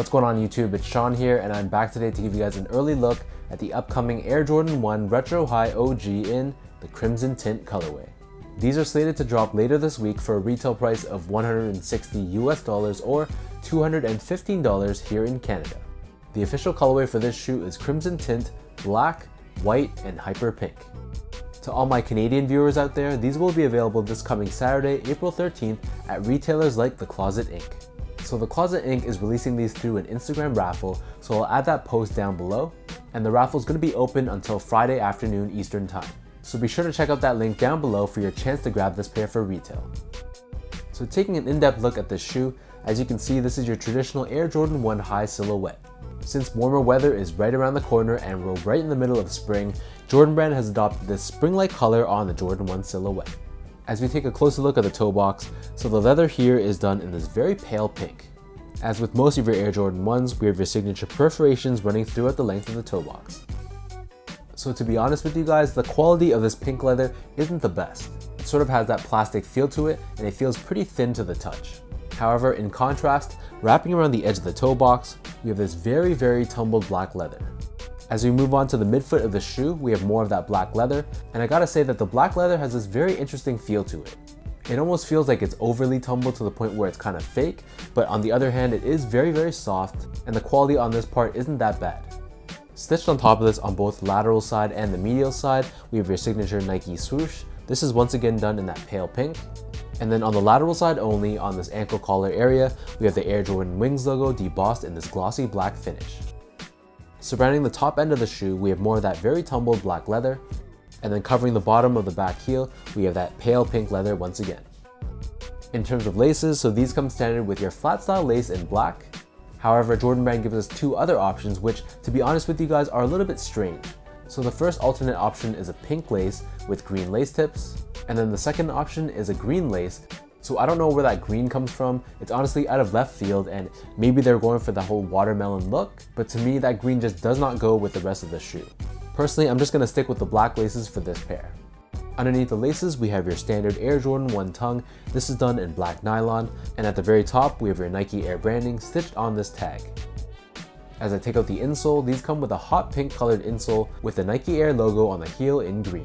What's going on YouTube? It's Sean here, and I'm back today to give you guys an early look at the upcoming Air Jordan 1 Retro High OG in the Crimson Tint colorway. These are slated to drop later this week for a retail price of $160 or $215 here in Canada. The official colorway for this shoe is Crimson Tint, black, white, and hyper pink. To all my Canadian viewers out there, these will be available this coming Saturday, April 13th at retailers like The Closet Inc. So The Closet Inc. is releasing these through an Instagram raffle, so I'll add that post down below. And the raffle is going to be open until Friday afternoon Eastern Time. So be sure to check out that link down below for your chance to grab this pair for retail. So taking an in-depth look at this shoe, as you can see, this is your traditional Air Jordan 1 high silhouette. Since warmer weather is right around the corner and we're right in the middle of spring, Jordan Brand has adopted this spring-like color on the Jordan 1 silhouette. As we take a closer look at the toe box, so the leather here is done in this very pale pink. As with most of your Air Jordan 1s, we have your signature perforations running throughout the length of the toe box. So to be honest with you guys, the quality of this pink leather isn't the best. It sort of has that plastic feel to it, and it feels pretty thin to the touch. However, in contrast, wrapping around the edge of the toe box, we have this very tumbled black leather. As we move on to the midfoot of the shoe, we have more of that black leather, and I gotta say that the black leather has this very interesting feel to it. It almost feels like it's overly tumbled to the point where it's kind of fake, but on the other hand, it is very soft, and the quality on this part isn't that bad. Stitched on top of this on both the lateral side and the medial side, we have your signature Nike Swoosh. This is once again done in that pale pink. And then on the lateral side only, on this ankle collar area, we have the Air Jordan Wings logo debossed in this glossy black finish. Surrounding the top end of the shoe, we have more of that very tumbled black leather, and then covering the bottom of the back heel, we have that pale pink leather once again. In terms of laces, so these come standard with your flat style lace in black. However, Jordan Brand gives us two other options, which, to be honest with you guys, are a little bit strange. So the first alternate option is a pink lace with green lace tips, and then the second option is a green lace. So I don't know where that green comes from. It's honestly out of left field, and maybe they're going for the whole watermelon look, but to me that green just does not go with the rest of the shoe. Personally, I'm just going to stick with the black laces for this pair. Underneath the laces, we have your standard Air Jordan 1 tongue. This is done in black nylon, and at the very top, we have your Nike Air branding stitched on this tag. As I take out the insole, these come with a hot pink colored insole with the Nike Air logo on the heel in green.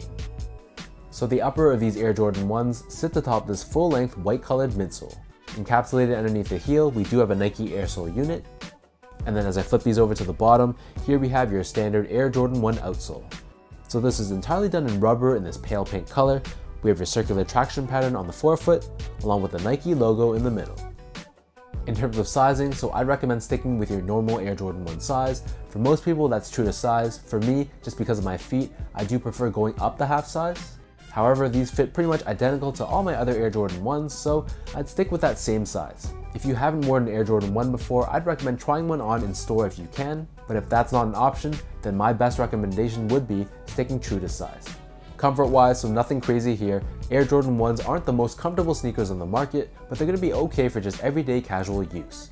So the upper of these Air Jordan 1s sits atop this full-length white-colored midsole. Encapsulated underneath the heel, we do have a Nike Air sole unit. And then as I flip these over to the bottom, here we have your standard Air Jordan 1 outsole. So this is entirely done in rubber in this pale pink color. We have your circular traction pattern on the forefoot, along with the Nike logo in the middle. In terms of sizing, so I'd recommend sticking with your normal Air Jordan 1 size. For most people, that's true to size. For me, just because of my feet, I do prefer going up the half size. However, these fit pretty much identical to all my other Air Jordan 1s, so I'd stick with that same size. If you haven't worn an Air Jordan 1 before, I'd recommend trying one on in store if you can, but if that's not an option, then my best recommendation would be sticking true to size. Comfort-wise, so nothing crazy here, Air Jordan 1s aren't the most comfortable sneakers on the market, but they're going to be okay for just everyday casual use.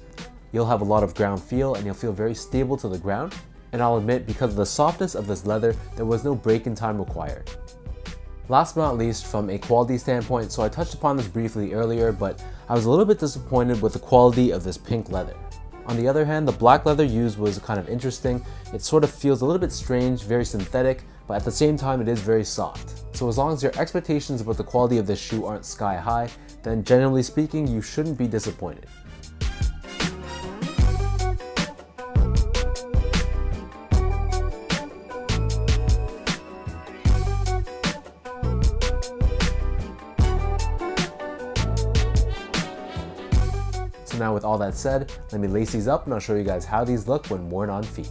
You'll have a lot of ground feel and you'll feel very stable to the ground, and I'll admit, because of the softness of this leather, there was no break-in time required. Last but not least, from a quality standpoint, so I touched upon this briefly earlier, but I was a little bit disappointed with the quality of this pink leather. On the other hand, the black leather used was kind of interesting. It sort of feels a little bit strange, very synthetic, but at the same time it is very soft. So as long as your expectations about the quality of this shoe aren't sky high, then generally speaking, you shouldn't be disappointed. So now with all that said, let me lace these up and I'll show you guys how these look when worn on feet.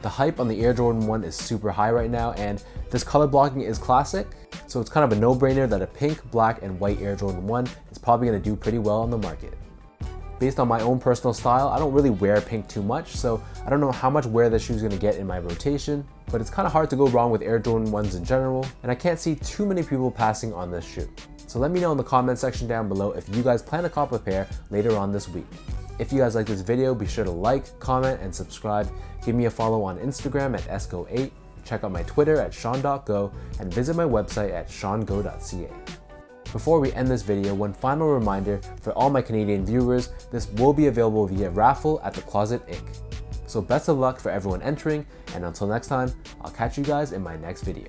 The hype on the Air Jordan 1 is super high right now, and this color blocking is classic, so it's kind of a no-brainer that a pink, black, and white Air Jordan 1 is probably going to do pretty well on the market. Based on my own personal style, I don't really wear pink too much, so I don't know how much wear this shoe is going to get in my rotation, but it's kind of hard to go wrong with Air Jordan 1s in general, and I can't see too many people passing on this shoe. So let me know in the comment section down below if you guys plan to cop a pair later on this week. If you guys like this video, be sure to like, comment, and subscribe. Give me a follow on Instagram at esco8, check out my Twitter at sean.go, and visit my website at seango.ca. Before we end this video, one final reminder for all my Canadian viewers, this will be available via raffle at The Closet Inc. So best of luck for everyone entering, and until next time, I'll catch you guys in my next video.